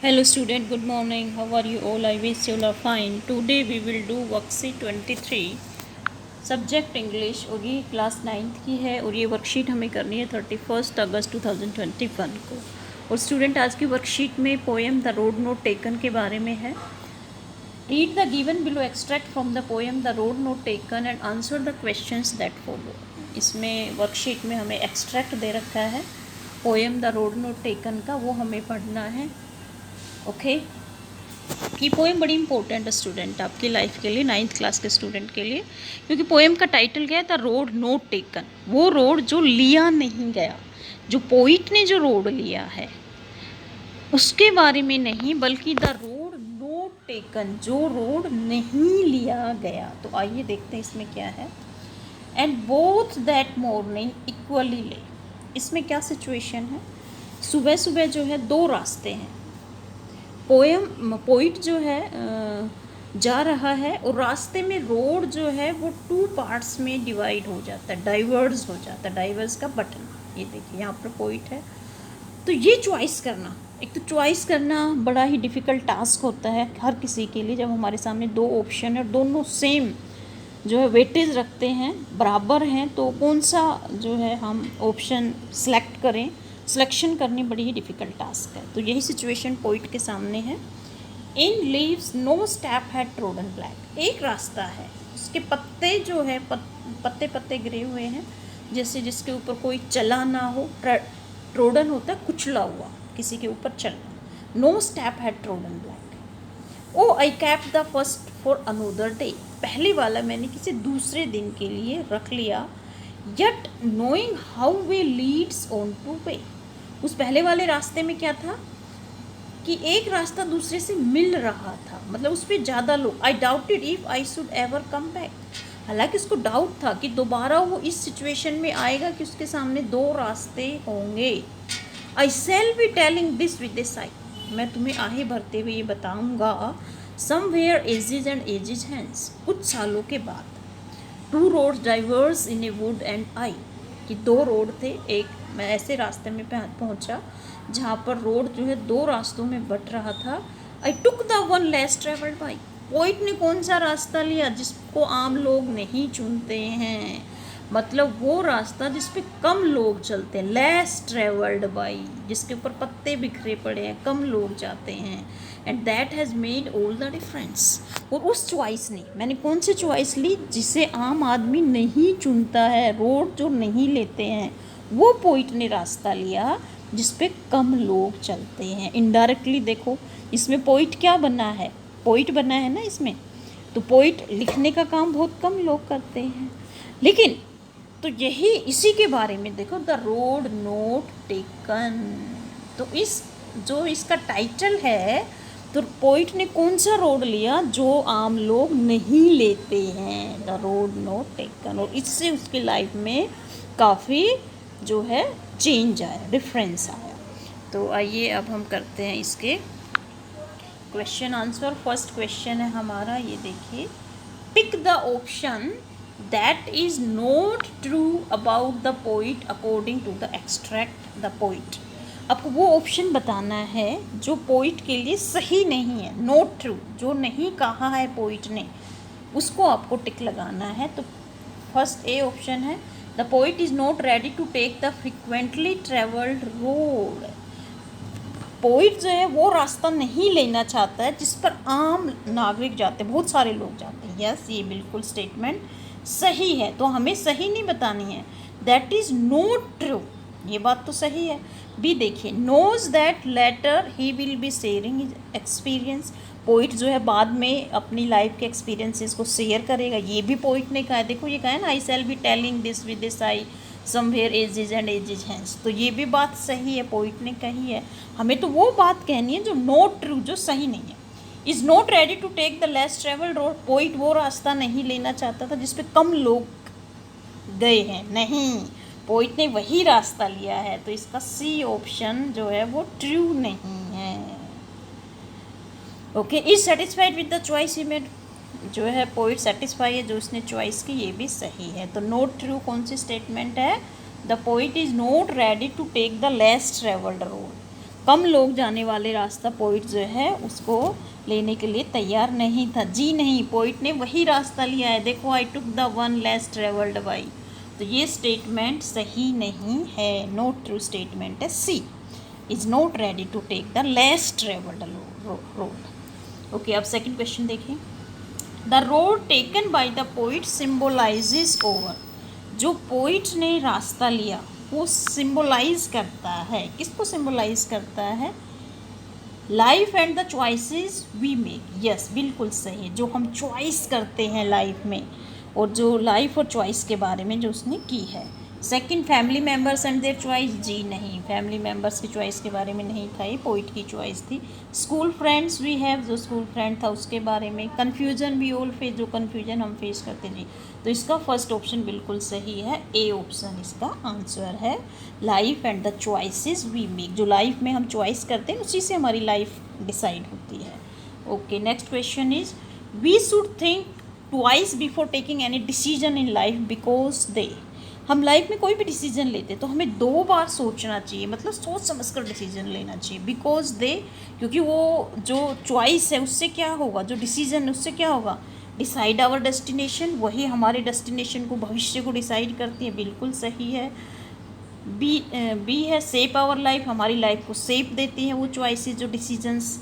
Hello student, good morning. How are you all? I wish you all are fine. Today we will do worksheet 23 subject English और ये class 9th की है और ये worksheet हमें करनी है 31 अगस्त 2021 को। और स्टूडेंट आज की वर्कशीट में poem the road not taken के बारे में है। Read the given below extract from the poem the road not taken and answer the questions that follow. इसमें वर्कशीट में हमें एक्सट्रैक्ट दे रखा है poem the road not taken का, वो हमें पढ़ना है। ओके ये पोएम बड़ी इंपॉर्टेंट है स्टूडेंट आपकी लाइफ के लिए, 9th क्लास के स्टूडेंट के लिए, क्योंकि पोएम का टाइटल क्या है? The road not taken. वो रोड जो लिया नहीं गया, जो पोइट ने जो रोड लिया है उसके बारे में नहीं, बल्कि द रोड नोट टेकन, जो रोड नहीं लिया गया। तो आइए देखते हैं इसमें क्या है। And both that morning equally ले। इसमें क्या सिचुएशन है? सुबह सुबह जो है दो रास्ते हैं। पोइट जो है जा रहा है और रास्ते में रोड जो है वो 2 पार्ट्स में डिवाइड हो जाता है, डाइवर्स हो जाता है। डाइवर्स का बटन ये देखिए यहाँ पर पोइट है। तो ये चॉइस करना, एक तो चॉइस करना बड़ा ही डिफ़िकल्ट टास्क होता है हर किसी के लिए, जब हमारे सामने दो ऑप्शन है और दोनों सेम जो है वेटेज रखते हैं, बराबर हैं, तो कौन सा जो है हम ऑप्शन सेलेक्ट करें। सिलेक्शन करनी बड़ी ही डिफ़िकल्ट टास्क है। तो यही सिचुएशन पोइट के सामने है। In leaves no step had trodden black. एक रास्ता है, उसके पत्ते जो है पत्ते पत्ते गिरे हुए हैं, जैसे जिसके ऊपर कोई चला ना हो। ट्रोडन होता है कुचला हुआ, किसी के ऊपर चलना। No step had trodden black. Oh I kept the first for another day. पहले वाला मैंने किसी दूसरे दिन के लिए रख लिया। Yet knowing how way Leeds on two way. उस पहले वाले रास्ते में क्या था कि एक रास्ता दूसरे से मिल रहा था, मतलब उस पर ज़्यादा लोग। आई doubted if I should ever come back. हालांकि उसको डाउट था कि दोबारा वो इस सिचुएशन में आएगा कि उसके सामने दो रास्ते होंगे। I shall be telling this with a sigh. मैं तुम्हें आहे भरते हुए ये बताऊंगा। Somewhere ages and ages hence. कुछ सालों के बाद। 2 roads diverged in a wood and I. कि 2 रोड थे, एक मैं ऐसे रास्ते में पहुंचा जहाँ पर रोड जो है 2 रास्तों में बट रहा था। I took the one less travelled by. Poet ने कौन सा रास्ता लिया जिसको आम लोग नहीं चुनते हैं, मतलब वो रास्ता जिस पे कम लोग चलते हैं। लेस ट्रेवल्ड बाई, जिसके ऊपर पत्ते बिखरे पड़े हैं, कम लोग जाते हैं। And that has made all the difference. और उस चॉइस ने, मैंने कौन सी चॉइस ली? जिसे आम आदमी नहीं चुनता है, रोड जो नहीं लेते हैं, वो पोइट ने रास्ता लिया जिस पे कम लोग चलते हैं। इनडायरेक्टली देखो इसमें पोइट क्या बना है? पोइट बना है ना इसमें। तो पोइट लिखने का काम बहुत कम लोग करते हैं। लेकिन तो यही इसी के बारे में देखो, द रोड नोट टेकन। तो इस जो इसका टाइटल है, तो पोइट ने कौन सा रोड लिया जो आम लोग नहीं लेते हैं, द रोड नोट टेकन। और इससे उसकी लाइफ में काफ़ी जो है चेंज आया, डिफरेंस आया। तो आइए अब हम करते हैं इसके क्वेश्चन आंसर। फर्स्ट क्वेश्चन है हमारा, ये देखिए। Pick the option that is not true about the poet according to the extract the poet. आपको वो ऑप्शन बताना है जो पोइट के लिए सही नहीं है, नॉट ट्रू, जो नहीं कहा है पोइट ने, उसको आपको टिक लगाना है। तो फर्स्ट ए ऑप्शन है, the poet is not ready to take the frequently travelled road. Poet जो है वो रास्ता नहीं लेना चाहता है जिस पर आम नागरिक जाते हैं, बहुत सारे लोग जाते हैं। यस, ये बिल्कुल स्टेटमेंट सही है, तो हमें सही नहीं बतानी है। दैट इज़ नॉट ट्रू, ये बात तो सही है। बी देखिए, knows that later he will be sharing his experience. Poet जो है बाद में अपनी लाइफ के एक्सपीरियंसेस को शेयर करेगा, ये भी पोइट ने कहा है। देखो ये कहा है ना, I shall be telling this with this I somewhere ages and ages hence. तो ये भी बात सही है, पोइट ने कही है। हमें तो वो बात कहनी है जो नॉट ट्रू, जो सही नहीं है। Is not ready to take the less travel road. Poet वो रास्ता नहीं लेना चाहता था जिस पे कम लोग गए हैं, नहीं, पोइट ने वही रास्ता लिया है। तो इसका सी ऑप्शन जो है वो ट्रू नहीं है। Okay, is satisfied with the choice he made. जो है पोइट सेटिस्फाई है जो उसने चॉइस की, ये भी सही है। तो नॉट ट्रू कौन सी स्टेटमेंट है? The poet is not ready to take the less travelled road. कम लोग जाने वाले रास्ता पोइट जो है उसको लेने के लिए तैयार नहीं था। जी नहीं, पोइट ने वही रास्ता लिया है। देखो, I took the one less travelled by, तो ये स्टेटमेंट सही नहीं है, नॉट ट्रू स्टेटमेंट है। She is not ready to take the less travelled road. Okay, अब सेकंड क्वेश्चन देखिए। The road taken by the poet symbolises over, जो poet ने रास्ता लिया वो सिम्बोलाइज करता है, किसको सिम्बोलाइज करता है? Life and the choices we make. Yes, बिल्कुल सही है, जो हम चॉइस करते हैं लाइफ में, और जो लाइफ और चॉइस के बारे में जो उसने की है। Second, family members and their choice. जी नहीं, फैमिली मेम्बर्स की चॉइस के बारे में नहीं था, ये पोइट की चॉइस थी। स्कूल फ्रेंड्स वी हैव, जो स्कूल फ्रेंड था उसके बारे में। कन्फ्यूजन वी ऑल फेस, जो कन्फ्यूजन हम फेस करते जी। तो इसका फर्स्ट ऑप्शन बिल्कुल सही है, ए ऑप्शन इसका आंसर है। Life and the choices we make, जो लाइफ में हम चॉइस करते हैं उसी से हमारी लाइफ डिसाइड होती है। Okay, next question is we should think twice before taking any decision in life because they. हम लाइफ में कोई भी डिसीजन लेते हैं तो हमें 2 बार सोचना चाहिए, मतलब सोच समझ कर डिसीजन लेना चाहिए। बिकॉज दे, क्योंकि वो जो चॉइस है उससे क्या होगा, जो डिसीजन है उससे क्या होगा, डिसाइड आवर डेस्टिनेशन, वही हमारे डेस्टिनेशन को, भविष्य को डिसाइड करती है। बिल्कुल सही है। बी है शेप आवर लाइफ, हमारी लाइफ को शेप देती है वो चॉइसेस, जो डिसीजंस।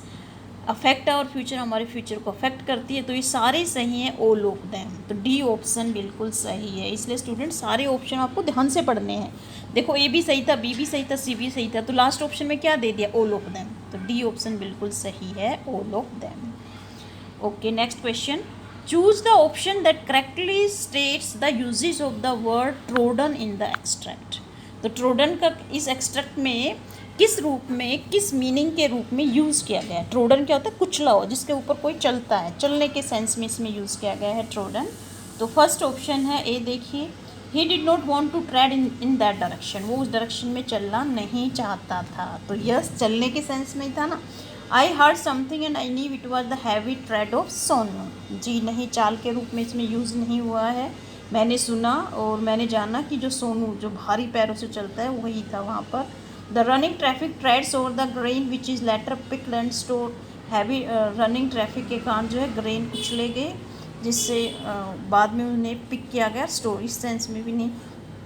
अफेक्ट आवर फ्यूचर, हमारे फ्यूचर को अफेक्ट करती है। तो ये सारे सही हैं, ऑल ऑफ देम। तो डी ऑप्शन बिल्कुल सही है। इसलिए स्टूडेंट सारे ऑप्शन आपको ध्यान से पढ़ने हैं। देखो, ए भी सही था, बी भी सही था, सी भी सही था, तो लास्ट ऑप्शन में क्या दे दिया? All of them. तो डी ऑप्शन बिल्कुल सही है, all of them. Okay, next question. Choose the option that correctly states the usages of the word trodden in the extract. तो ट्रोडन का इस एक्सट्रैक्ट में किस रूप में, किस मीनिंग के रूप में यूज़ किया गया है? ट्रोडन क्या होता है? कुचला हो, जिसके ऊपर कोई चलता है, चलने के सेंस में इसमें यूज़ किया गया है ट्रोडन। तो फर्स्ट ऑप्शन है ए, देखिए, he did not want to tread in that direction, वो उस डायरेक्शन में चलना नहीं चाहता था। तो यस, चलने के सेंस में ही था ना। I heard something and I knew it was the heavy tread of Sonu. जी नहीं, चाल के रूप में इसमें यूज़ नहीं हुआ है। मैंने सुना और मैंने जाना कि जो सोनू, जो भारी पैरों से चलता है, वही था वहाँ पर। The running traffic treads over the grain which is later picked and stored. Heavy running traffic के कारण जो है ग्रेन कुचले गए, जिससे बाद में उन्हें पिक किया गया, स्टोर इस सेंस में भी नहीं।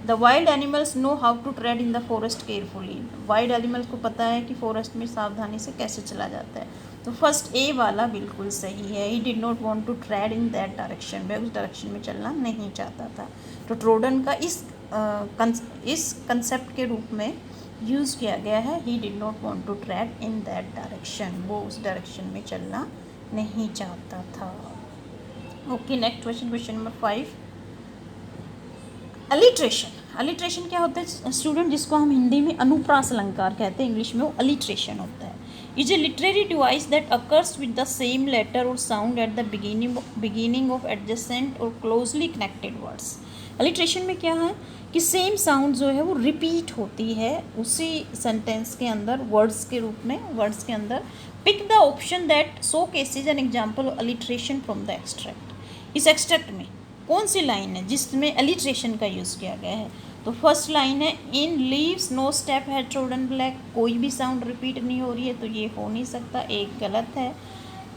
The wild animals know how to tread in the forest carefully. Wild animals को पता है कि फॉरेस्ट में सावधानी से कैसे चला जाता है। तो फर्स्ट ए वाला बिल्कुल सही है। He did not want to tread in that direction, वह उस डायरेक्शन में चलना नहीं चाहता था। तो ट्रोडन का इस कंसेप्ट के रूप में यूज़ किया गया है। He did not want to tread in that direction, वो उस डायरेक्शन में चलना नहीं चाहता था। Okay, next question, question number 5। Alliteration. Alliteration क्या होता है स्टूडेंट? जिसको हम हिंदी में अनुप्रास अलंकार कहते हैं, इंग्लिश में वो अलिट्रेशन होता है। Is a literary device that occurs with the same letter और sound at the beginning of adjacent और क्लोजली कनेक्टेड वर्ड्स। अलिट्रेशन में क्या है कि सेम साउंड जो है वो रिपीट होती है उसी सेंटेंस के अंदर, वर्ड्स के रूप में, वर्ड्स के अंदर। Pick the option that showcases an example of alliteration from the extract. इस एक्सट्रैक्ट में कौन सी लाइन है जिसमें अलिट्रेशन का यूज़ किया गया है? तो फर्स्ट लाइन है, इन लीव्स नो स्टेप है ट्रोडन ब्लैक। कोई भी साउंड रिपीट नहीं हो रही है, तो ये हो नहीं सकता, एक गलत है।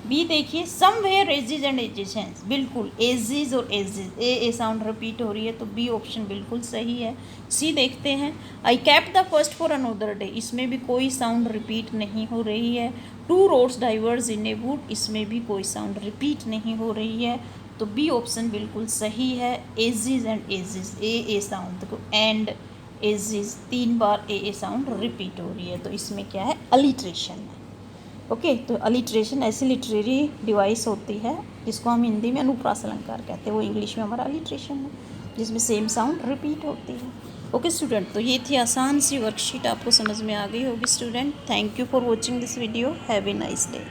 बी देखिए, समवेयर एजिज एंड एजिज हैं, बिल्कुल एजिज और एजिज, ए साउंड रिपीट हो रही है, तो बी ऑप्शन बिल्कुल सही है। सी देखते हैं, I kept the first for another day, इसमें भी कोई साउंड रिपीट नहीं हो रही है। Two roads diverged in a wood, इसमें भी कोई साउंड रिपीट नहीं हो रही है, तो बी ऑप्शन बिल्कुल सही है। Ages and ages, A sound, देखो एंड एजिज 3 बार ए साउंड रिपीट हो रही है, तो इसमें क्या है? अलिट्रेशन है। ओके, तो अलिट्रेशन ऐसी लिटरेरी डिवाइस होती है जिसको हम हिंदी में अनुप्रास अलंकार कहते हैं, वो इंग्लिश में हमारा अलिट्रेशन है, जिसमें सेम साउंड रिपीट होती है। ओके स्टूडेंट, तो ये थी आसान सी वर्कशीट, आपको समझ में आ गई होगी student. Thank you for watching this video, have a nice day.